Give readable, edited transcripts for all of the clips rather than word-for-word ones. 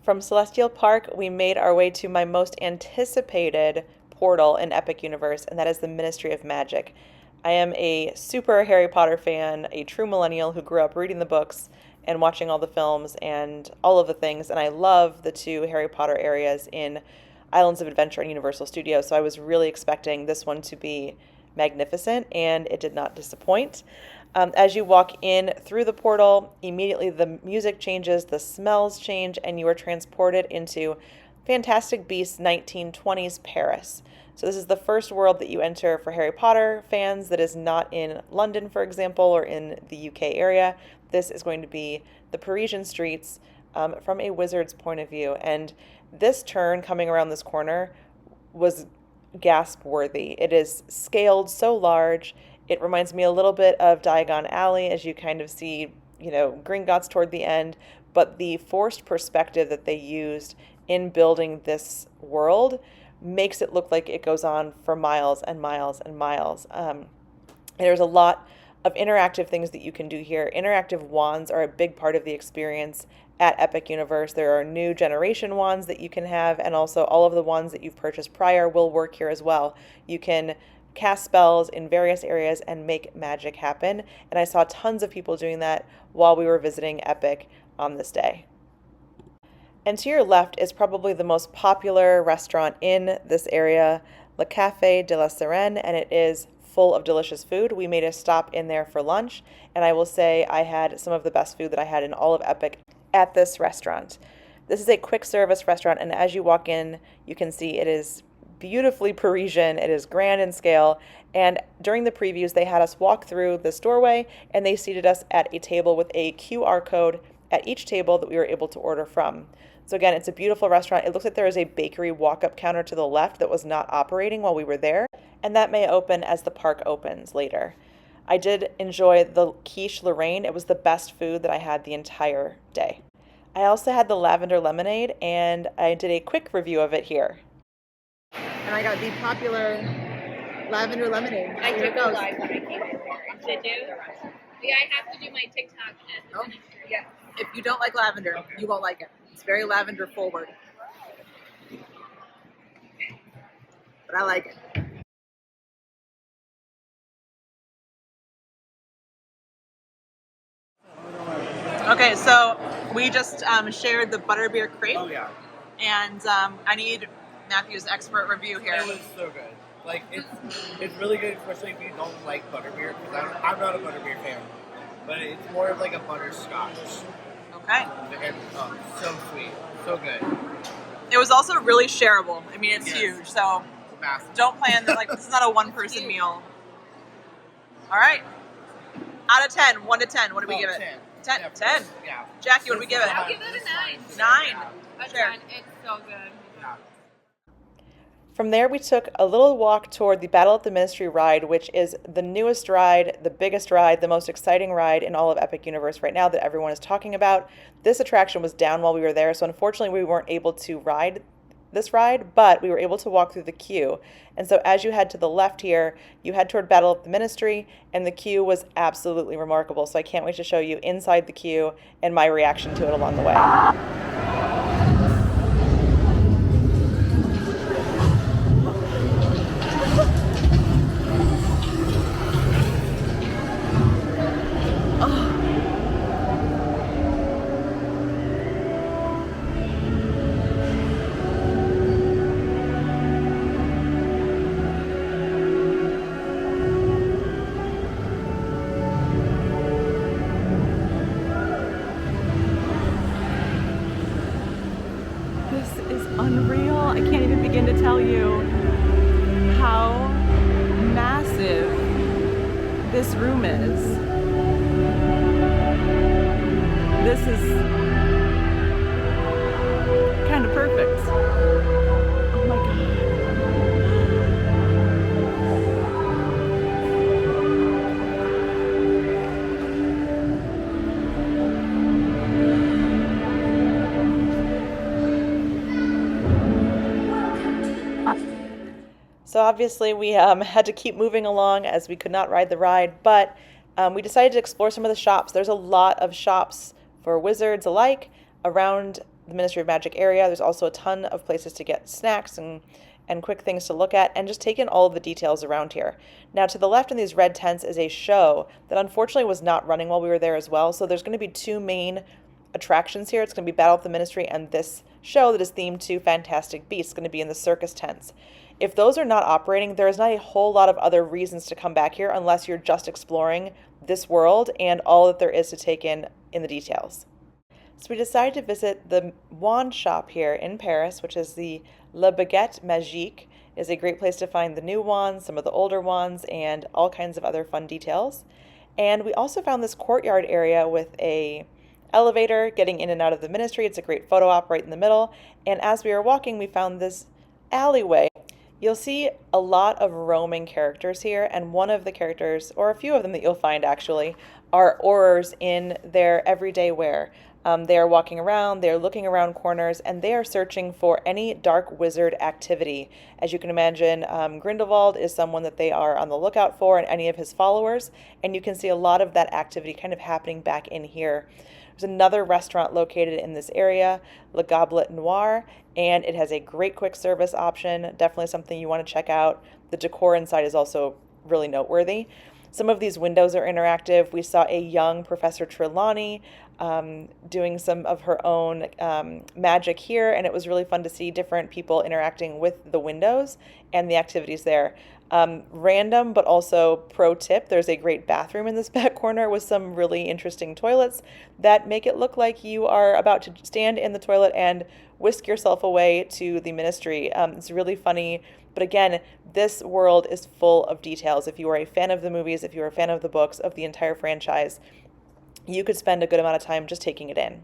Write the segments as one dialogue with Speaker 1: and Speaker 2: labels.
Speaker 1: From Celestial Park, we made our way to my most anticipated portal in Epic Universe, and that is the Ministry of Magic. I am a super Harry Potter fan, a true millennial who grew up reading the books and watching all the films and all of the things, and I love the two Harry Potter areas in Islands of Adventure and Universal Studios, so I was really expecting this one to be magnificent, and it did not disappoint. As you walk in through the portal, immediately the music changes, the smells change, and you are transported into Fantastic Beasts 1920s Paris. So, this is the first world that you enter for Harry Potter fans that is not in London, for example, or in the UK area. This is going to be the Parisian streets from a wizard's point of view. And this turn coming around this corner was gasp worthy. It is scaled so large. It reminds me a little bit of Diagon Alley as you kind of see, Gringotts toward the end, but the forced perspective that they used in building this world makes it look like it goes on for miles and miles and miles. There's a lot of interactive things that you can do here. Interactive wands are a big part of the experience at Epic Universe. There are new generation wands that you can have, and also all of the wands that you've purchased prior will work here as well. You can cast spells in various areas and make magic happen, and I saw tons of people doing that while we were visiting Epic on this day. And to your left is probably the most popular restaurant in this area, Le Café de la Sirène, and it is full of delicious food. We made a stop in there for lunch, and I will say I had some of the best food that I had in all of Epic at this restaurant. This is a quick service restaurant, and as you walk in, you can see it is beautifully Parisian. It is grand in scale, and during the previews, they had us walk through this doorway, and they seated us at a table with a QR code at each table that we were able to order from. So again, it's a beautiful restaurant. It looks like there is a bakery walk-up counter to the left that was not operating while we were there, and that may open as the park opens later. I did enjoy the quiche Lorraine. It was the best food that I had the entire day. I also had the lavender lemonade, and I did a quick review of it here. And I got the popular lavender lemonade.
Speaker 2: I took a live when I came in there. Did you? Yeah, I have to do my TikTok at the ministry.
Speaker 3: Yeah. If you don't like lavender, you won't like it. It's very lavender forward. But I like it. Okay, so we just shared the butterbeer crepe.
Speaker 4: Oh yeah.
Speaker 3: And I need Matthew's expert review here.
Speaker 4: It was so good. Like it's really good, especially if you don't like butterbeer. Because I'm not a butterbeer fan, but it's more of like a butterscotch.
Speaker 3: Okay.
Speaker 4: And, so sweet, so good.
Speaker 3: It was also really shareable. I mean, it's
Speaker 4: Yes.
Speaker 3: huge, so
Speaker 4: Massive.
Speaker 3: don't plan that. Like, this is not a one-person meal. All right. Out of 10, 1 to 10, what do we give it?
Speaker 4: 10.
Speaker 3: 10.
Speaker 4: Yeah,
Speaker 3: 10.
Speaker 4: Yeah.
Speaker 3: Jackie, what do we give it?
Speaker 2: I'll give it a 9.
Speaker 3: 9.
Speaker 2: A
Speaker 3: Sure.
Speaker 2: 10. It's so good.
Speaker 4: Yeah.
Speaker 1: From there, we took a little walk toward the Battle at the Ministry ride, which is the newest ride, the biggest ride, the most exciting ride in all of Epic Universe right now that everyone is talking about. This attraction was down while we were there, so unfortunately we weren't able to ride this ride, but we were able to walk through the queue. And so as you head to the left here, you head toward Battle of the Ministry, and the queue was absolutely remarkable. So I can't wait to show you inside the queue and my reaction to it along the way. This is unreal. I can't even begin to tell you how massive this room is. This is kind of perfect. Oh my God. So obviously we had to keep moving along as we could not ride the ride, but we decided to explore some of the shops. There's a lot of shops for wizards alike around the Ministry of Magic area. There's also a ton of places to get snacks and quick things to look at, and just take in all of the details around here. Now, to the left in these red tents is a show that unfortunately was not running while we were there as well. So there's going to be two main attractions here. It's going to be Battle of the Ministry and this show that is themed to Fantastic Beasts. It's going to be in the circus tents. If those are not operating, there is not a whole lot of other reasons to come back here unless you're just exploring this world and all that there is to take in the details. So we decided to visit the wand shop here in Paris, which is the La Baguette Magique. It is a great place to find the new wands, some of the older wands, and all kinds of other fun details. And we also found this courtyard area with a elevator getting in and out of the ministry. It's a great photo op right in the middle. And as we were walking, we found this alleyway. You'll see a lot of roaming characters here, and one of the characters, or a few of them that you'll find actually, are Aurors in their everyday wear. They are walking around, they are looking around corners, and they are searching for any dark wizard activity. As you can imagine, Grindelwald is someone that they are on the lookout for, and any of his followers, and you can see a lot of that activity kind of happening back in here. There's another restaurant located in this area, Le Goblet Noir, and it has a great quick service option, definitely something you want to check out. The decor inside is also really noteworthy. Some of these windows are interactive. We saw a young Professor Trelawney doing some of her own magic here, and it was really fun to see different people interacting with the windows and the activities there. Random, but also pro tip, there's a great bathroom in this back corner with some really interesting toilets that make it look like you are about to stand in the toilet and whisk yourself away to the ministry. It's really funny. But again, this world is full of details. If you are a fan of the movies, if you are a fan of the books, of the entire franchise, you could spend a good amount of time just taking it in.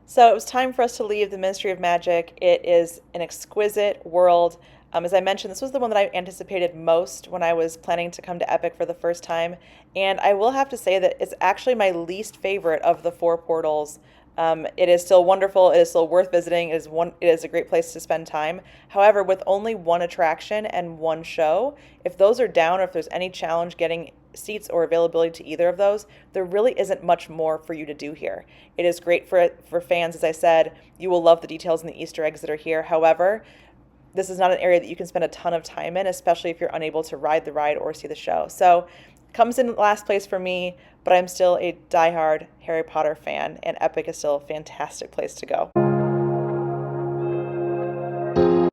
Speaker 1: So it was time for us to leave the Ministry of Magic. It is an exquisite world. As I mentioned, this was the one that I anticipated most when I was planning to come to Epic for the first time. And I will have to say that it's actually my least favorite of the 4 portals. It is still wonderful. It is still worth visiting. It is a great place to spend time. However, with only one attraction and one show, if those are down or if there's any challenge getting seats or availability to either of those, there really isn't much more for you to do here. It is great for fans, as I said. You will love the details and the Easter eggs that are here. However, this is not an area that you can spend a ton of time in, especially if you're unable to ride the ride or see the show. So comes in last place for me, but I'm still a diehard Harry Potter fan, and Epic is still a fantastic place to go.